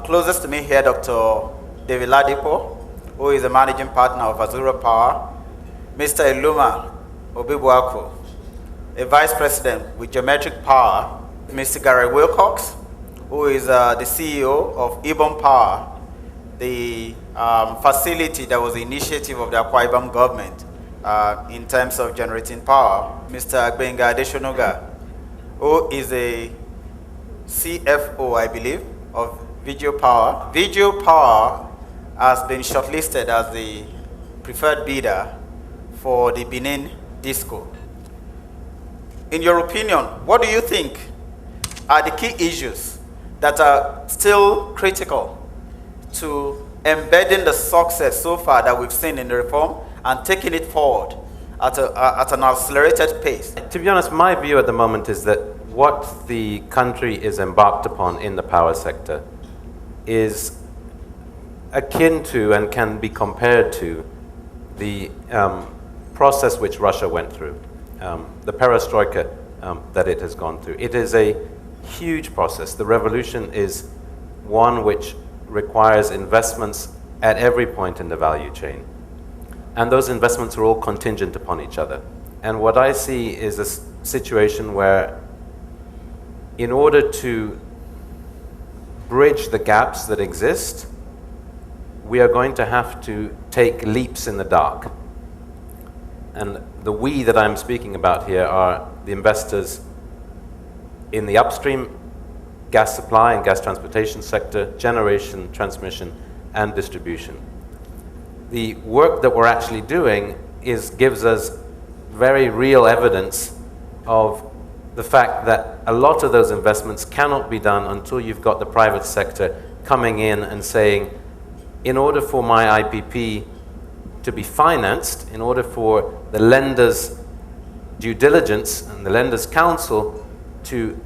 Closest to me here, Dr. David Ladipo, who is the managing partner of Azura Power, Mr. Iluma Obibuako, a vice president with Geometric Power, Mr. Gary Wilcox, who is the CEO of Ibom Power, the facility that was the initiative of the Akwa Ibom government in terms of generating power, Mr. Agbenga Adeshonoga, who is a CFO, I believe, of Video Power. Video Power has been shortlisted as the preferred bidder for the Benin Disco. In your opinion, what do you think are the key issues that are still critical to embedding the success so far that we've seen in the reform and taking it forward at an accelerated pace? To be honest, my view at the moment is that what the country is embarked upon in the power sector is akin to and can be compared to the process which Russia went through, the perestroika that it has gone through. It is a huge process. The revolution is one which requires investments at every point in the value chain. And those investments are all contingent upon each other. And what I see is a situation where, in order to bridge the gaps that exist, we are going to have to take leaps in the dark. And the we that I'm speaking about here are the investors in the upstream gas supply and gas transportation sector, generation, transmission, and distribution. The work that we're actually doing gives us very real evidence of the fact that a lot of those investments cannot be done until you've got the private sector coming in and saying, in order for my IPP to be financed, in order for the lender's due diligence and the lender's counsel to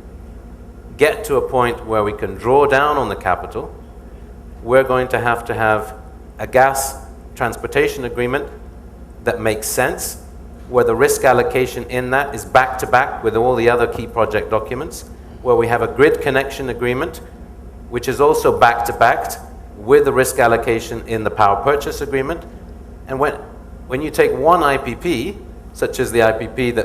get to a point where we can draw down on the capital, we're going to have a gas transportation agreement that makes sense, where the risk allocation in that is back-to-back with all the other key project documents, where we have a grid connection agreement, which is also back-to-back with the risk allocation in the power purchase agreement. And when you take one IPP, such as the IPP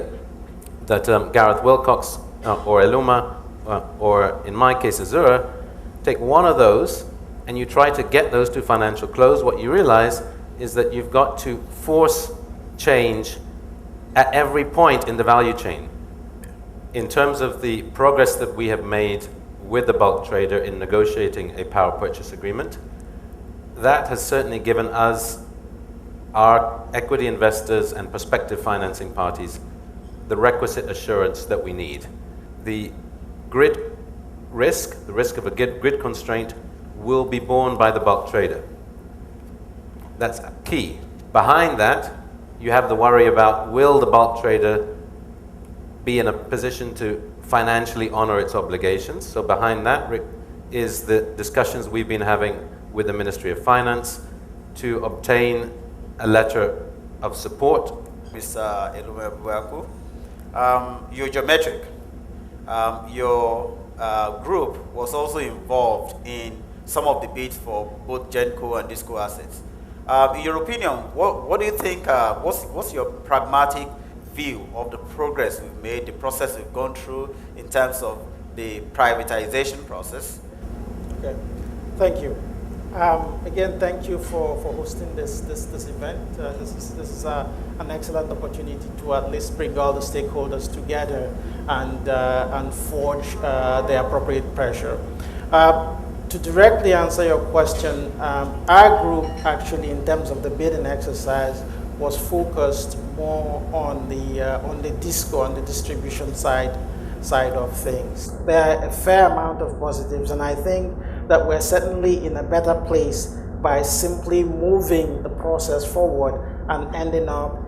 that Gareth Wilcox or Eluma, or in my case Azura, take one of those and you try to get those to financial close, what you realize is that you've got to force change at every point in the value chain. In terms of the progress that we have made with the bulk trader in negotiating a power purchase agreement, that has certainly given us, our equity investors and prospective financing parties, the requisite assurance that we need. The grid risk, the risk of a grid constraint, will be borne by the bulk trader. That's key. Behind that, you have the worry about, will the bulk trader be in a position to financially honor its obligations? So behind that is the discussions we've been having with the Ministry of Finance to obtain a letter of support. Mr. Elumebuaku, you're Geometric. Your group was also involved in some of the bids for both Genco and Disco assets. In your opinion, what do you think, what's your pragmatic view of the progress we've made, the process we've gone through in terms of the privatization process? Okay, thank you. Again, thank you for hosting this event. This is an excellent opportunity to at least bring all the stakeholders together and forge the appropriate pressure. To directly answer your question, our group actually, in terms of the bidding exercise, was focused more on the disco, on the distribution side of things. There are a fair amount of positives, and I think that we're certainly in a better place by simply moving the process forward and ending up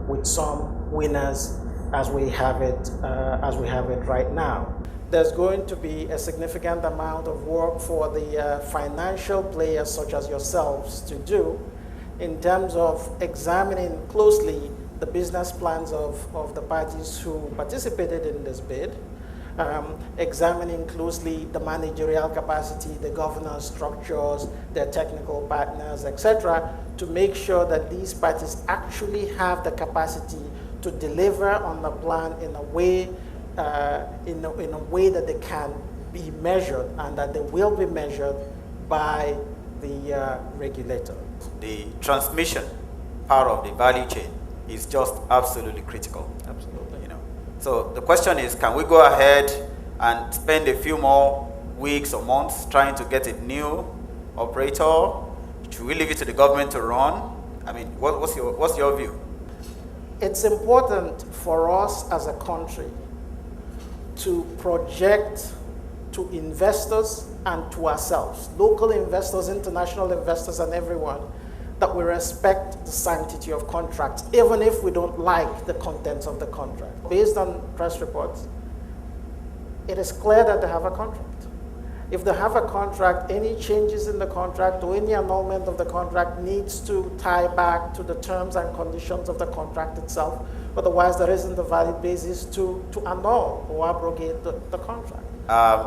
with some winners as we have it right now. There's going to be a significant amount of work for the financial players such as yourselves to do in terms of examining closely the business plans of the parties who participated in this bid, examining closely the managerial capacity, the governance structures, their technical partners, etc., to make sure that these parties actually have the capacity to deliver on the plan in a way, in a way that they can be measured and that they will be measured by the regulator. The transmission part of the value chain is just absolutely critical. Absolutely. So the question is, can we go ahead and spend a few more weeks or months trying to get a new operator? Should we leave it to the government to run? I mean, what's your view? It's important for us as a country to project to investors and to ourselves, local investors, international investors, and everyone, that we respect the sanctity of contracts, even if we don't like the contents of the contract. Based on press reports, it is clear that they have a contract. If they have a contract, any changes in the contract or any annulment of the contract needs to tie back to the terms and conditions of the contract itself. Otherwise, there isn't a valid basis to annul or abrogate the contract.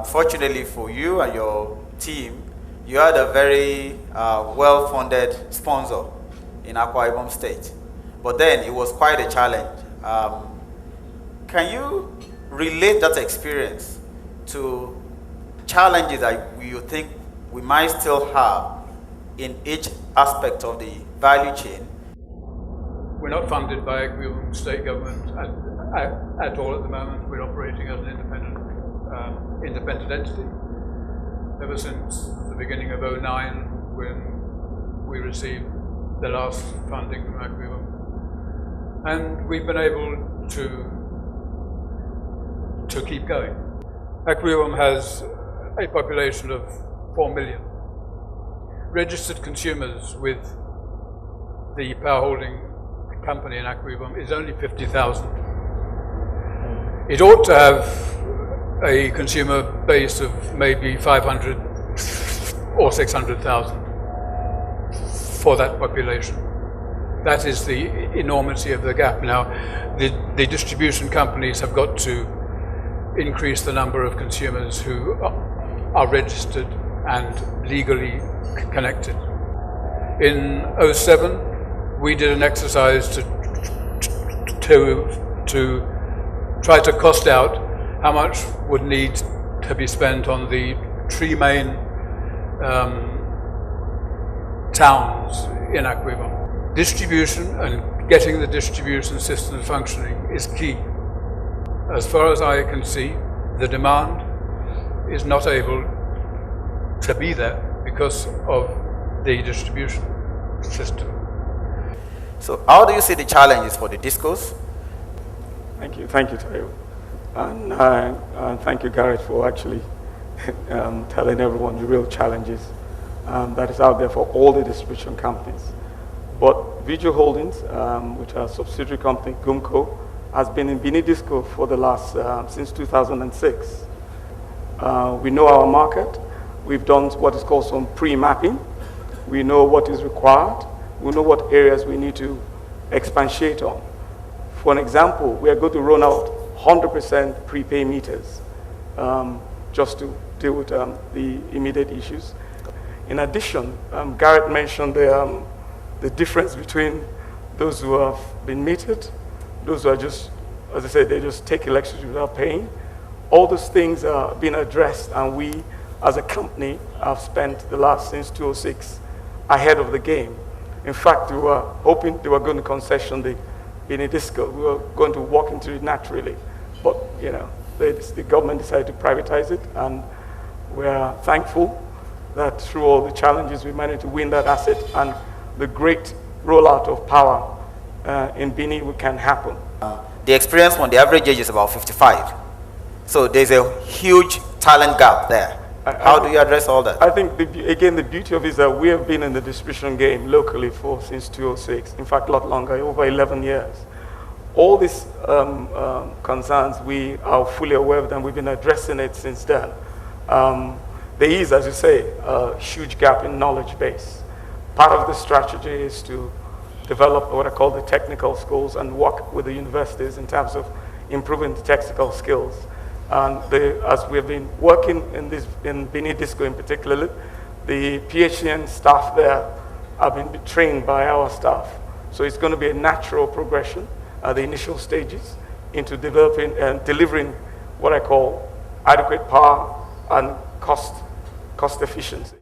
Fortunately for you and your team, you had a very well-funded sponsor in Akwa Ibom State. But then it was quite a challenge. Can you relate that experience to challenges that you think we might still have in each aspect of the value chain? We're not funded by Akwa state government at all at the moment. We're operating as an independent entity. Ever since the beginning of 2009, when we received the last funding from Akwa, and we've been able to keep going. Akwa has a population of 4 million. Registered consumers with the power holding company in Akwa is only 50,000. It ought to have a consumer base of maybe 500 or 600,000 for that population. That is the enormity of the gap. Now, the distribution companies have got to increase the number of consumers who are registered and legally connected. In 2007, we did an exercise to try to cost out how much would need to be spent on the 3 main towns in Akwa Ibom. Distribution and getting the distribution system functioning is key. As far as I can see, the demand is not able to be there because of the distribution system. So how do you see the challenges for the discos? Thank you, Tayo. And thank you, Garrett, for actually telling everyone the real challenges that is out there for all the distribution companies. But Visual Holdings, which are a subsidiary company, GUMCO, has been in Bini Disco for the last, since 2006. We know our market. We've done what is called some pre-mapping. We know what is required. We know what areas we need to expatiate on. For an example, we are going to roll out 100% prepay meters just to deal with the immediate issues. In addition, Garrett mentioned the difference between those who have been metered, those who are just, as I said, they just take electricity without paying. All those things are being addressed, and we, as a company, have spent the last, since 2006, ahead of the game. In fact, we were hoping they were going to concession the Bini Disco. We were going to walk into it naturally. But, you know, the government decided to privatize it, and we are thankful that through all the challenges, we managed to win that asset, and the great rollout of power in Bini can happen. The experience on the average age is about 55. So there's a huge talent gap there. How do you address all that? I think, again, the beauty of it is that we have been in the distribution game locally since 2006. In fact, a lot longer, over 11 years. All these concerns, we are fully aware of them. We've been addressing it since then. There is, as you say, a huge gap in knowledge base. Part of the strategy is to develop what I call the technical schools and work with the universities in terms of improving the technical skills. And as we've been working in Bini Disco in particular, the PHCN staff there have been trained by our staff. So it's going to be a natural progression at the initial stages into developing and delivering what I call adequate power and cost efficiency.